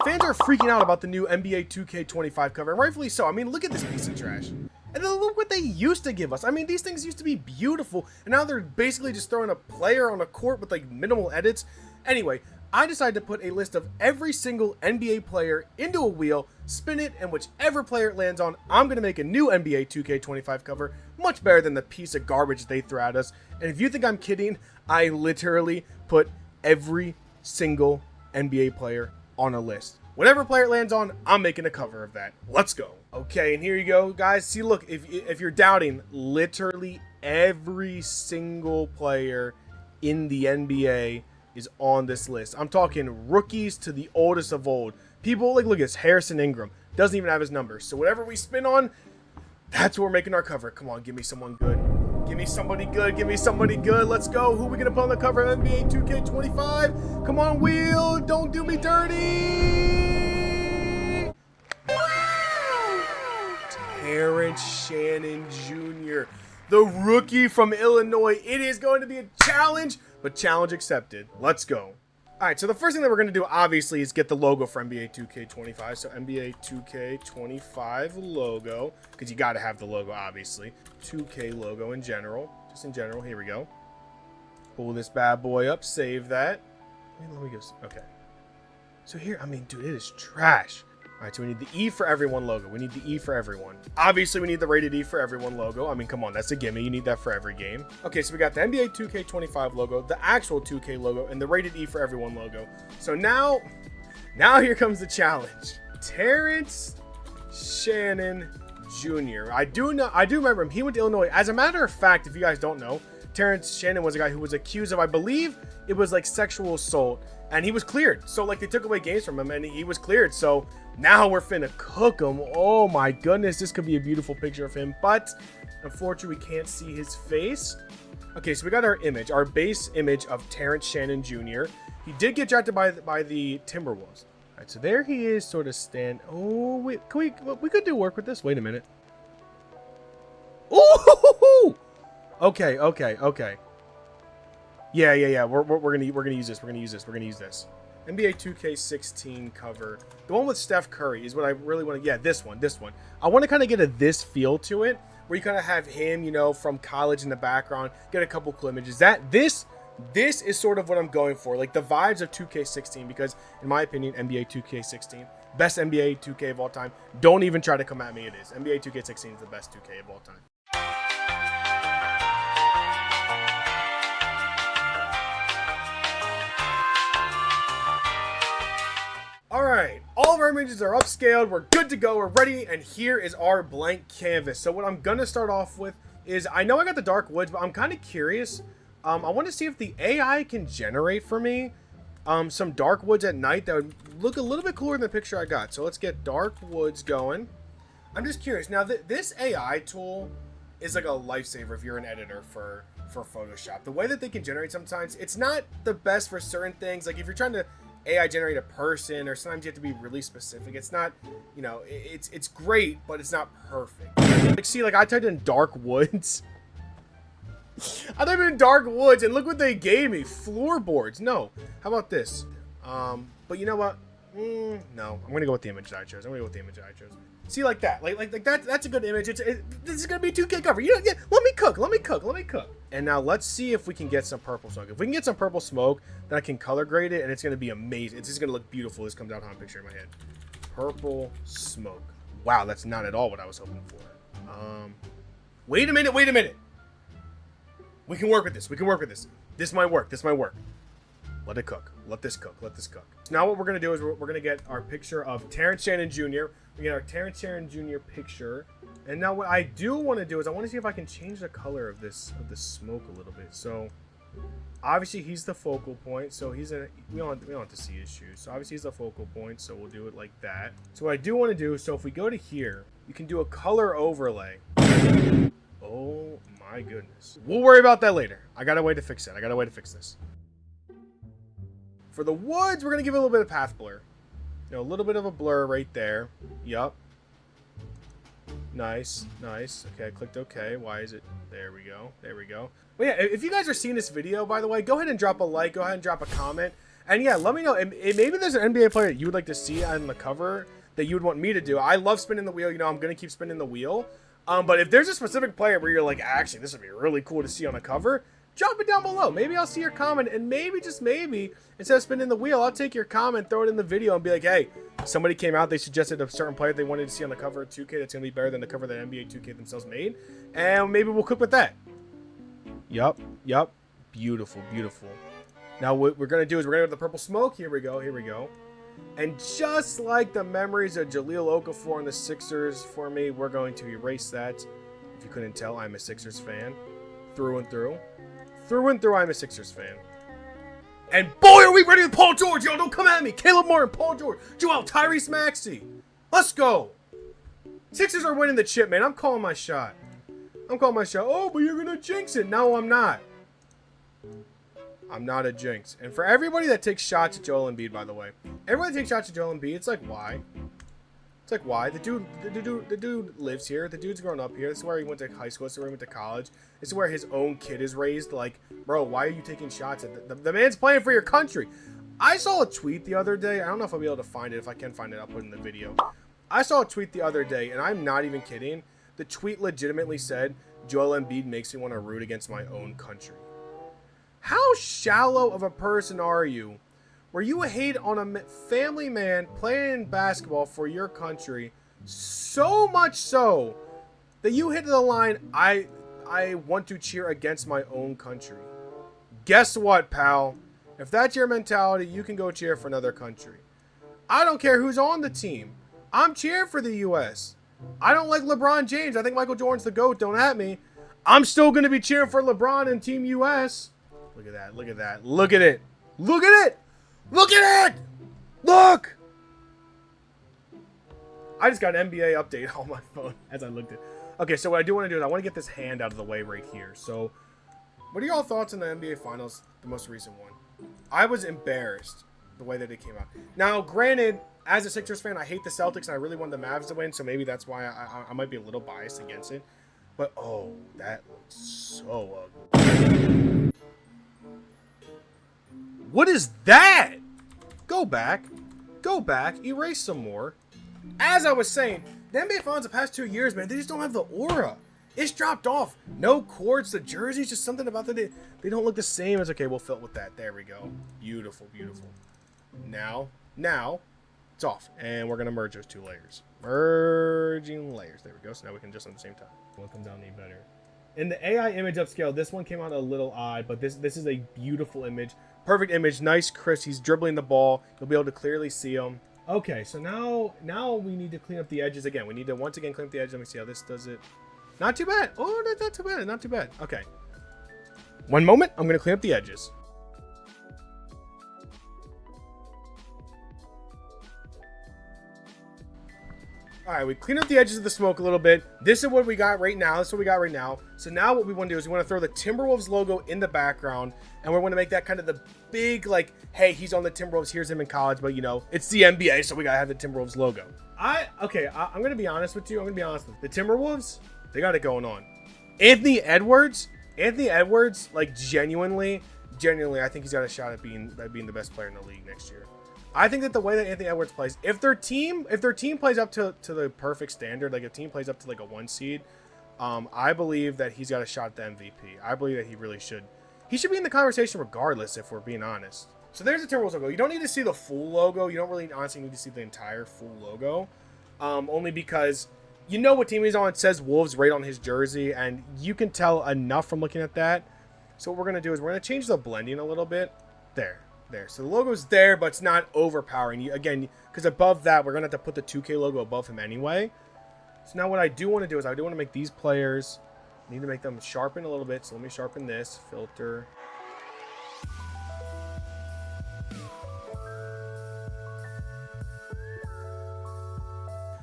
fans are freaking out about the new NBA 2K25 cover, and rightfully so. I mean, look at this piece of trash. And then look what they used to give us. I mean, these things used to be beautiful, and now they're basically just throwing a player on a court with like minimal edits. Anyway, I decided to put a list of every single NBA player into a wheel, spin it, and whichever player it lands on, I'm going to make a new NBA 2K25 cover, much better than the piece of garbage they threw at us. And if you think I'm kidding, I literally put every single NBA player on a list. Whatever player it lands on, I'm making a cover of that. Let's go. Okay, and here you go, guys. See, look, if you're doubting, literally every single player in the NBA is on this list. I'm talking rookies to the oldest of old. People, like, look at this, Harrison Ingram. Doesn't even have his numbers. So whatever we spin on, that's what we're making our cover. Come on, give me someone good. Give me somebody good. Give me somebody good. Let's go. Who are we going to put on the cover of NBA 2K25? Come on, wheel. Don't do me dirty. Terrence Shannon Jr., the rookie from Illinois. It is going to be a challenge, but challenge accepted. Let's go. All right, so the first thing that we're going to do, obviously, is get the logo for NBA 2K25. So NBA 2K25 logo, because you got to have the logo, obviously. 2K logo in general, just in general. Here we go. Pull this bad boy up, save that. Let me go. Okay. So here, I mean, dude, it is trash. All right, so we need the E for everyone logo. We need the E for everyone. Obviously, we need the rated E for everyone logo. I mean, come on, that's a gimme. You need that for every game. Okay, so we got the NBA 2K25 logo, the actual 2K logo, and the rated E for everyone logo. So now here comes the challenge. Terrence Shannon Jr. I do remember him. He went to Illinois. As a matter of fact, if you guys don't know, Terrence Shannon was a guy who was accused of, I believe it was like sexual assault, and he was cleared. So like they took away games from him and he was cleared. So now we're finna cook him. Oh my goodness, this could be a beautiful picture of him, but unfortunately we can't see his face. Okay, so we got our image, our base image of Terrence Shannon Jr. He did get drafted by the Timberwolves. All right, so there he is, sort of stand. Oh wait, we could do work with this. Wait a minute. Ooh! Okay. Yeah. We're gonna use this. We're gonna use this. NBA 2K16 cover. The one with Steph Curry is what I really want to. Yeah, this one. I want to kind of get this feel to it, where you kind of have him, you know, from college in the background. Get a couple cool images. This is sort of what I'm going for, like the vibes of 2K16. Because in my opinion, NBA 2K16, best NBA 2K of all time. Don't even try to come at me. It is. NBA 2K16 is the best 2K of all time. Alright, all of our images are upscaled, we're good to go, we're ready, and here is our blank canvas. So what I'm going to start off with is, I know I got the dark woods, but I'm kind of curious. I want to see if the AI can generate for me some dark woods at night that would look a little bit cooler than the picture I got. So let's get dark woods going. I'm just curious. Now, this AI tool is like a lifesaver if you're an editor for Photoshop. The way that they can generate sometimes, it's not the best for certain things. Like if you're trying to AI generate a person, or sometimes you have to be really specific. It's not, you know, it's great, but it's not perfect. Like, see, like I typed in dark woods. I typed in dark woods, and look what they gave me: floorboards. No, how about this? But you know what? No, I'm gonna go with the image that I chose. See, like that, like that's a good image. This is gonna be a 2K cover. You know, yeah. Let me cook. And now let's see if we can get some purple smoke. If we can get some purple smoke, then I can color grade it, and it's gonna be amazing. It's just gonna look beautiful. This comes out on a picture in my head. Purple smoke. Wow, that's not at all what I was hoping for. Wait a minute. We can work with this. This might work. Let it cook. Let this cook. Now what we're going to do is we're going to get our picture of Terrence Shannon Jr. We get our Terrence Shannon Jr. picture. And now what I do want to do is I want to see if I can change the color of this smoke a little bit. So obviously he's the focal point. So we don't have to see his shoes. So obviously he's the focal point. So we'll do it like that. So what I do want to do, so if we go to here, you can do a color overlay. Oh my goodness. We'll worry about that later. I got a way to fix it. This. For the woods, we're going to give it a little bit of path blur. You know, a little bit of a blur right there. Yup. Nice. Okay, I clicked OK. Why is it? There we go. But yeah, if you guys are seeing this video, by the way, go ahead and drop a like. Go ahead and drop a comment. And yeah, let me know. Maybe there's an NBA player that you would like to see on the cover that you would want me to do. I love spinning the wheel. You know, I'm going to keep spinning the wheel. But if there's a specific player where you're like, actually, this would be really cool to see on the cover, drop it down below. Maybe I'll see your comment, and maybe, just maybe, instead of spinning the wheel, I'll take your comment, throw it in the video, and be like, hey, somebody came out, they suggested a certain player they wanted to see on the cover of 2K that's going to be better than the cover that NBA 2K themselves made, and maybe we'll cook with that. Yup. Beautiful, beautiful. Now what we're going to do is we're going to go to the purple smoke. Here we go. And just like the memories of Jahlil Okafor and the Sixers for me, we're going to erase that. If you couldn't tell, I'm a Sixers fan. Through and through. I'm a Sixers fan. And boy, are we ready with Paul George, y'all. Don't come at me. Caleb Martin, Paul George, Joel, Tyrese Maxey. Let's go. Sixers are winning the chip, man. I'm calling my shot. Oh, but you're going to jinx it. No, I'm not. I'm not a jinx. And for everybody that takes shots at Joel Embiid, by the way, everybody that takes shots at Joel Embiid, it's like, why? The dude lives here. The dude's grown up here. This is where he went to high school. This is where he went to college. This is where his own kid is raised. Like, bro, why are you taking shots at the man's playing for your country? I saw a tweet the other day. I don't know if I'll be able to find it. If I can find it, I'll put it in the video. I saw a tweet the other day, and I'm not even kidding. The tweet legitimately said, Joel Embiid makes me want to root against my own country. How shallow of a person are you where you hate on a family man playing basketball for your country so much so that you hit the line, I want to cheer against my own country? Guess what, pal? If that's your mentality, you can go cheer for another country. I don't care who's on the team. I'm cheering for the U.S. I don't like LeBron James. I think Michael Jordan's the GOAT. Don't at me. I'm still going to be cheering for LeBron and Team U.S. Look at that. Look at it. Look! I just got an NBA update on my phone as I looked at it. Okay, so what I do want to do is I want to get this hand out of the way right here. So, what are y'all thoughts on the NBA Finals, the most recent one? I was embarrassed the way that it came out. Now, granted, as a Sixers fan, I hate the Celtics and I really want the Mavs to win, so maybe that's why I might be a little biased against it. But, oh, that looks so ugly. What is that? Go back, erase some more. As I was saying, the NBA Finals the past 2 years, man, they just don't have the aura. It's dropped off. No cords, the jerseys, just something about them. They don't look the same as, okay, we'll fill it with that. There we go. Beautiful. Now, it's off. And we're going to merge those two layers. Merging layers. There we go. So now we can adjust them at the same time. One comes out any better. In the AI image upscale, this one came out a little odd, but this is a beautiful image. Perfect image. Nice, crisp. He's dribbling the ball. You'll be able to clearly see him. Okay, so now we need to clean up the edges again. We need to once again clean up the edges. Let me see how this does it. Not too bad. Oh, not too bad. Not too bad. Okay. One moment. I'm going to clean up the edges. All right, we clean up the edges of the smoke a little bit. This is what we got right now. So now what we want to do is we want to throw the Timberwolves logo in the background, and we want to make that kind of the big, like, hey, he's on the Timberwolves. Here's him in college, but, you know, it's the NBA, so we got to have the Timberwolves logo. I'm going to be honest with you. The Timberwolves, they got it going on. Anthony Edwards, like, genuinely, I think he's got a shot at being the best player in the league next year. I think that the way that Anthony Edwards plays, if their team plays up to the perfect standard, like a team plays up to like a 1 seed, I believe that he's got a shot at the MVP. I believe that he really should. He should be in the conversation regardless, if we're being honest. So there's the Timberwolves logo. You don't need to see the full logo. You don't really honestly need to see the entire full logo, only because you know what team he's on. It says Wolves right on his jersey, and you can tell enough from looking at that. So what we're gonna do is we're gonna change the blending a little bit. There. So the logo's there, but it's not overpowering. Again, because above that, we're going to have to put the 2K logo above him anyway. So now what I do want to do is I do want to make these players, I need to make them sharpen a little bit. So let me sharpen this. Filter.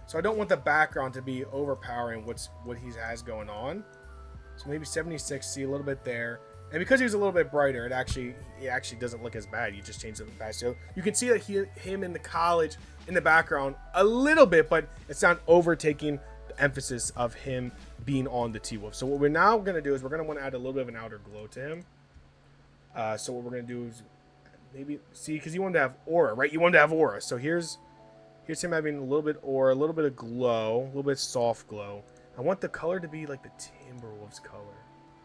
So I don't want the background to be overpowering what he has going on. So maybe 76, see a little bit there. And because he was a little bit brighter, it actually doesn't look as bad. You just change the back. So you can see that him in the college in the background a little bit, but it's not overtaking the emphasis of him being on the T-Wolf. So what we're now going to do is we're going to want to add a little bit of an outer glow to him. So what we're going to do is maybe, see, because you wanted to have aura, right? You wanted to have aura. So here's him having a little bit aura, a little bit of glow, a little bit soft glow. I want the color to be like the Timberwolves color.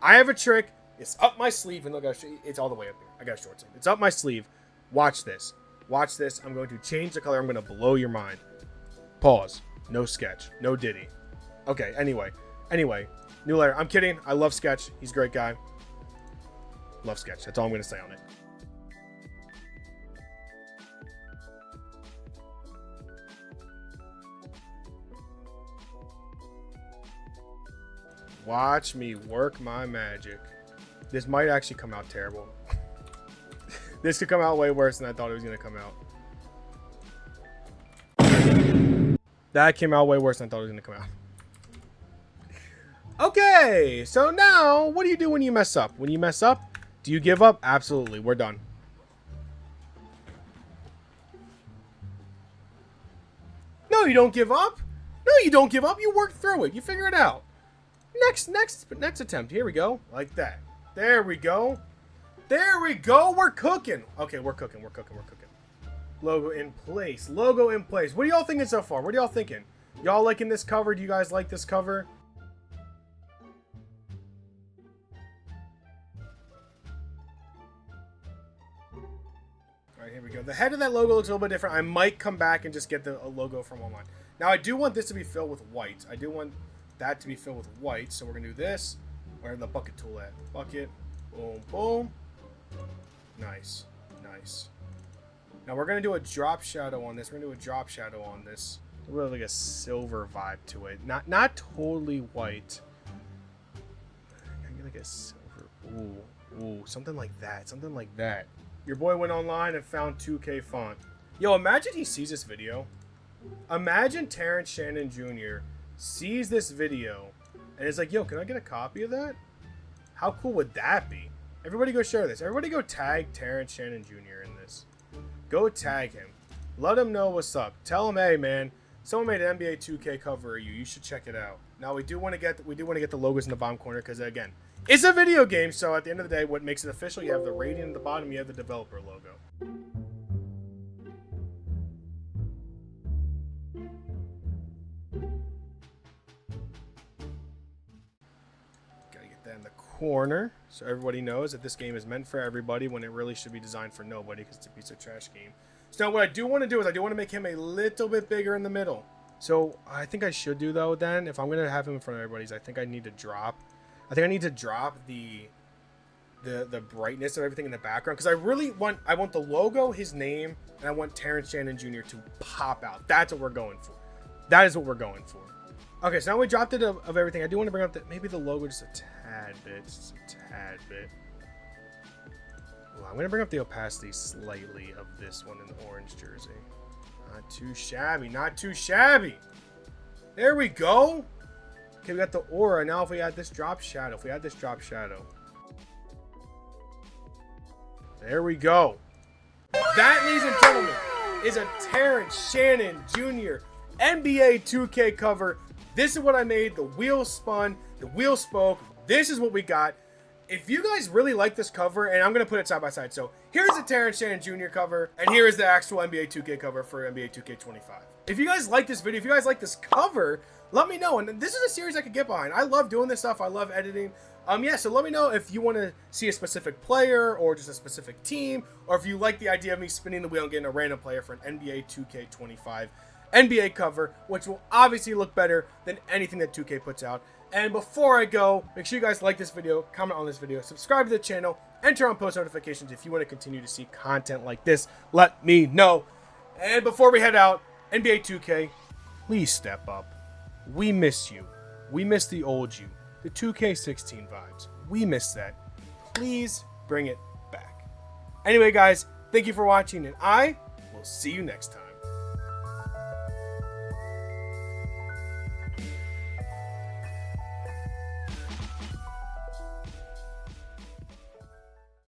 I have a trick. It's up my sleeve, and look, it's all the way up here. I got a short sleeve. It's up my sleeve. Watch this. Watch this. I'm going to change the color. I'm going to blow your mind. Pause. No Sketch. No Diddy. Okay, anyway. New layer. I'm kidding. I love Sketch. He's a great guy. Love Sketch. That's all I'm going to say on it. Watch me work my magic. This might actually come out terrible. This could come out way worse than I thought it was going to come out. That came out way worse than I thought it was going to come out. Okay, so now, what do you do when you mess up? When you mess up, do you give up? Absolutely, we're done. No, you don't give up. No, you don't give up. You work through it. You figure it out. Next attempt. Here we go. Like that. There we go. There we go. We're cooking. Okay, we're cooking. Logo in place. Logo in place. What are y'all thinking so far? What are y'all thinking? Y'all liking this cover? Do you guys like this cover? Alright, here we go. The head of that logo looks a little bit different. I might come back and just get the logo from online. Now, I do want this to be filled with white. I do want that to be filled with white. So we're going to do this. Where's the bucket tool at? Bucket. Boom, boom. Nice. Now we're going to do a drop shadow on this. A little bit like a silver vibe to it. Not totally white. I get like a silver. Ooh, something like that. Your boy went online and found 2K font. Yo, imagine he sees this video. Imagine Terrence Shannon Jr. sees this video and is like, yo, can I get a copy of that? How cool would that be? Everybody go share this. Everybody go tag Terrence Shannon Jr. in this. Go tag him. Let him know what's up. Tell him, hey man, someone made an NBA 2K cover of you. You should check it out. Now we do want to get the logos in the bottom corner because again, it's a video game. So at the end of the day, what makes it official? You have the rating at the bottom. You have the developer logo. Gotta get that in the corner so everybody knows that this game is meant for everybody when it really should be designed for nobody because it's a piece of trash game. So now what I do want to do is I do want to make him a little bit bigger in the middle. So I think I should do though then, if I'm going to have him in front of everybody's, I think I need to drop the brightness of everything in the background because I want the logo, his name, and I want Terrence Shannon Jr. to pop out. That's what we're going for. That is what we're going for. Okay, so now we dropped it of everything. I do want to bring up maybe the logo just a tad bit. Well, I'm going to bring up the opacity slightly of this one in the orange jersey. Not too shabby. There we go. Okay, we got the aura. Now if we add this drop shadow. There we go. That, ladies and gentlemen, is a Terrence Shannon Jr. NBA 2K cover. This is what I made. The wheel spun. The wheel spoke. This is what we got. If you guys really like this cover, and I'm going to put it side by side. So here's the Terrence Shannon Jr. cover, and here is the actual NBA 2K cover for NBA 2K25. If you guys like this video, if you guys like this cover, let me know. And this is a series I could get behind. I love doing this stuff. I love editing. Yeah, so let me know if you want to see a specific player or just a specific team, or if you like the idea of me spinning the wheel and getting a random player for an NBA 2K25 NBA cover, which will obviously look better than anything that 2K puts out. And before I go, make sure you guys like this video, comment on this video, subscribe to the channel, and turn on post notifications if you want to continue to see content like this. Let me know. And before we head out, NBA 2K, please step up. We miss you. We miss the old you. The 2K16 vibes. We miss that. Please bring it back. Anyway, guys, thank you for watching, and I will see you next time.